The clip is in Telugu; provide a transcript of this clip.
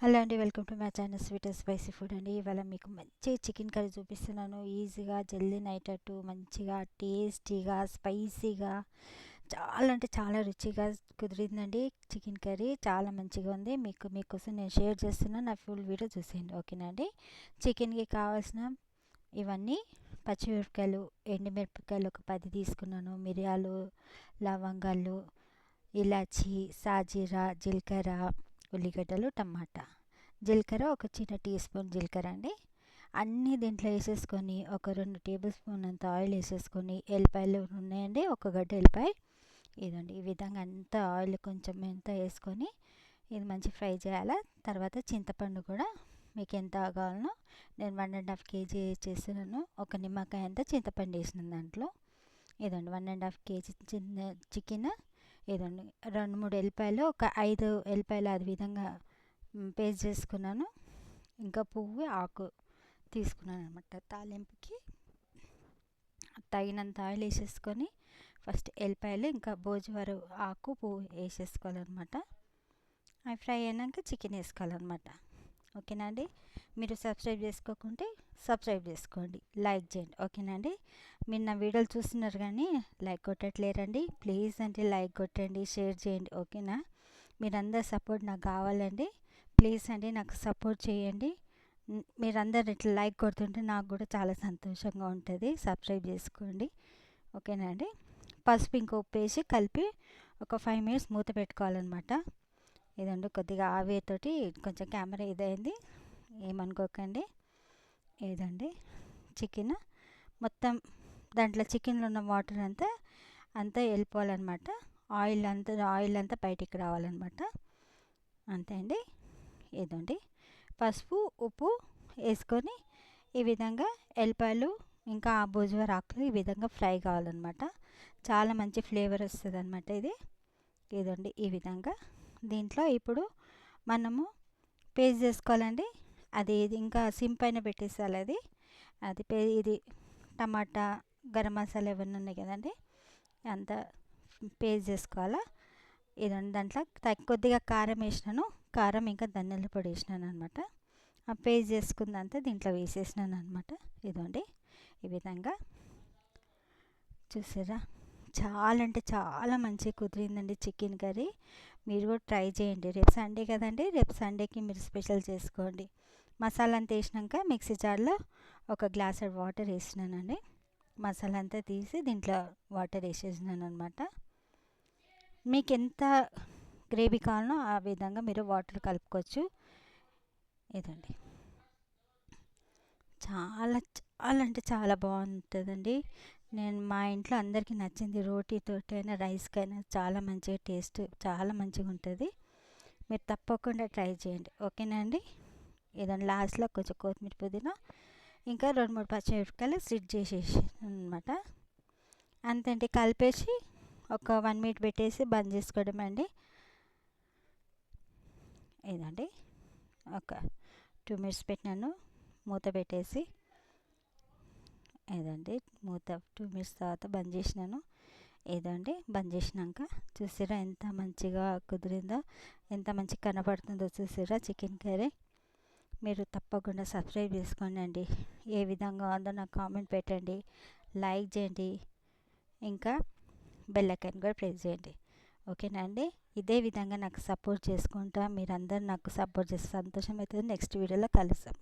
హలో అండి, welcome to my channel sweet and spicy food అండి. ఇవాళ మీకు మంచి చికెన్ కర్రీ చూపిస్తున్నాను. ఈజీగా జల్దీ నైటట్టు మంచిగా టేస్టీగా స్పైసీగా చాలా అంటే చాలా రుచిగా కుదిరిందండి. చికెన్ కర్రీ చాలా మంచిగా ఉంది. మీకోసం నేను షేర్ చేస్తున్నాను. నా ఫుల్ వీడియో చూసేయండి, ఓకేనా అండి. చికెన్కి కావాల్సిన ఇవన్నీ: పచ్చిమిరపకాయలు, ఎండుమిరపకాయలు ఒక 10 తీసుకున్నాను, మిరియాలు, లవంగాలు, ఇలాచి, సాజీరా, జీలకర్ర, ఉల్లిగడ్డలు, టమాటా. జీలకర్ర ఒక చిన్న టీ స్పూన్ జీలకర్ర అండి. అన్నీ దీంట్లో వేసేసుకొని ఒక 2 టేబుల్ స్పూన్ అంత ఆయిల్ వేసేసుకొని, ఎల్లిపాయలు ఉన్నాయండి, ఒక గడ్డ ఎల్లిపాయ. ఇదండి, ఈ విధంగా అంతా ఆయిల్ కొంచెం ఎంత వేసుకొని ఇది మంచి ఫ్రై చేయాలి. తర్వాత చింతపండు కూడా మీకు ఎంత కావాలనో, నేను 1.5 కేజీ చేస్తున్నాను. ఒక నిమ్మకాయ అంతా చింతపండు వేసినాను దాంట్లో. ఇదండి 1.5 కేజీ చికెన్. ఇదండి 2-3 ఎల్లిపాయలు, ఒక 5 ఎల్లిపాయలు అది విధంగా పేస్ట్ చేసుకున్నాను. ఇంకా పువ్వు ఆకు తీసుకున్నాను అనమాట. తాలింపుకి తగినంత ఆయిల్ వేసేసుకొని ఫస్ట్ ఎల్లిపాయలు ఇంకా భోజవరు ఆకు పువ్వు వేసేసుకోవాలన్నమాట. అవి ఫ్రై అయినాక చికెన్ వేసుకోవాలన్నమాట. ఓకేనా అండి. మీరు సబ్స్క్రైబ్ చేసుకోకుంటే సబ్స్క్రైబ్ చేసుకోండి, లైక్ చేయండి, ఓకేనా అండి. మీరు నా వీడియోలు చూస్తున్నారు కానీ లైక్ కొట్టట్లేరండి. ప్లీజ్ అంటే లైక్ కొట్టండి, షేర్ చేయండి, ఓకేనా. మీరందరు సపోర్ట్ నాకు కావాలండి. ప్లీజ్ అండి నాకు సపోర్ట్ చేయండి. మీరందరు ఇట్లా లైక్ కొడుతుంటే నాకు కూడా చాలా సంతోషంగా ఉంటుంది. సబ్స్క్రైబ్ చేసుకోండి, ఓకేనా అండి. పసుపు ఇంకో ఉప్పు వేసి కలిపి ఒక 5 మినిట్స్ మూత పెట్టుకోవాలన్నమాట. ఇదండి కొద్దిగా ఆవిరితోటి కొంచెం కెమెరా ఇదైంది, ఏమనుకోకండి. ఇదండి చికెన్ మొత్తం దాంట్లో చికెన్లో ఉన్న వాటర్ అంతా వెళ్ళిపోవాలన్నమాట. ఆయిల్ అంతా బయటికి రావాలన్నమాట. అంతే అండి. ఇదండి పసుపు ఉప్పు వేసుకొని ఈ విధంగా ఎల్లిపాయలు ఇంకా ఆ భోజవర ఆకులు ఈ విధంగా ఫ్రై కావాలన్నమాట. చాలా మంచి ఫ్లేవర్ వస్తుంది అనమాట ఇది. ఇదండి ఈ విధంగా దీంట్లో ఇప్పుడు మనము పేస్ట్ చేసుకోవాలండి. అది ఇంకా సిమ్ పైన పెట్టేసాలి. అది ఇది టమాటా, గరం మసాలా ఇవన్నీ ఉన్నాయి కదండి, అంతా పేస్ట్ చేసుకోవాలా. ఇదండి దాంట్లో కొద్దిగా కారం వేసినాను, కారం ఇంకా ధనియాల పొడి వేసినాను అనమాట. ఆ పేస్ట్ చేసుకుందంతా దీంట్లో వేసేసినాను అనమాట. ఇదండి ఈ విధంగా చూసారా, చాలా అంటే చాలా మంచిగా కుదిరిందండి చికెన్ కర్రీ. మీరు కూడా ట్రై చేయండి. రేపు సండే కదండి, రేపు సండేకి మీరు స్పెషల్ చేసుకోండి. మసాలా అంతా వేసినాక మిక్సీ జార్లో ఒక గ్లాస్ వాటర్ వేసినానండి. మసాలా అంతా తీసి దీంట్లో వాటర్ వేసేసినాను అనమాట. మీకు ఎంత గ్రేవీ కావాలనో ఆ విధంగా మీరు వాటర్ కలుపుకోవచ్చు. ఇదండి చాలా చాలా అంటే చాలా బాగుంటుందండి. మా ఇంట్లో అందరికీ నచ్చింది. రోటీతోటైనా రైస్కైనా చాలా మంచిగా టేస్ట్ చాలా మంచిగా ఉంటుంది. మీరు తప్పకుండా ట్రై చేయండి, ఓకేనా అండి. ఇదండి లాస్ట్లో కొంచెం కొత్తిమీర పుదీనా ఇంకా 2-3 పచ్చిమిరపకాయలు స్లిట్ చేసేసి అనమాట. అంతే అండి, కలిపేసి ఒక 1 మినిట్ పెట్టేసి బంద్ చేసుకోవడం అండి. ఇదండి ఒక 2 మినిట్స్ పెట్టినాను, మూత పెట్టేసి. ఇదండి మూత 2 మినిట్స్ తర్వాత బంద్ చేసినాను. ఇదండి బంద్ చేసినాక చూసారా ఎంత మంచిగా కుదిరిందో, ఎంత మంచిగా కనపడుతుందో చూసారా చికెన్ కర్రీ. మీరు తప్పకుండా సబ్స్క్రైబ్ చేసుకోండి అండి. ఏ విధంగా ఉందో నాకు కామెంట్ పెట్టండి, లైక్ చేయండి, ఇంకా బెల్ ఐకాన్ కూడా ప్రెస్ చేయండి, ఓకేనా అండి. ఇదే విధంగా నాకు సపోర్ట్ చేసుకుంటా మీరందరూ నాకు సపోర్ట్ చేస్తే సంతోషం అవుతుంది. నెక్స్ట్ వీడియోలో కలుస్తాం.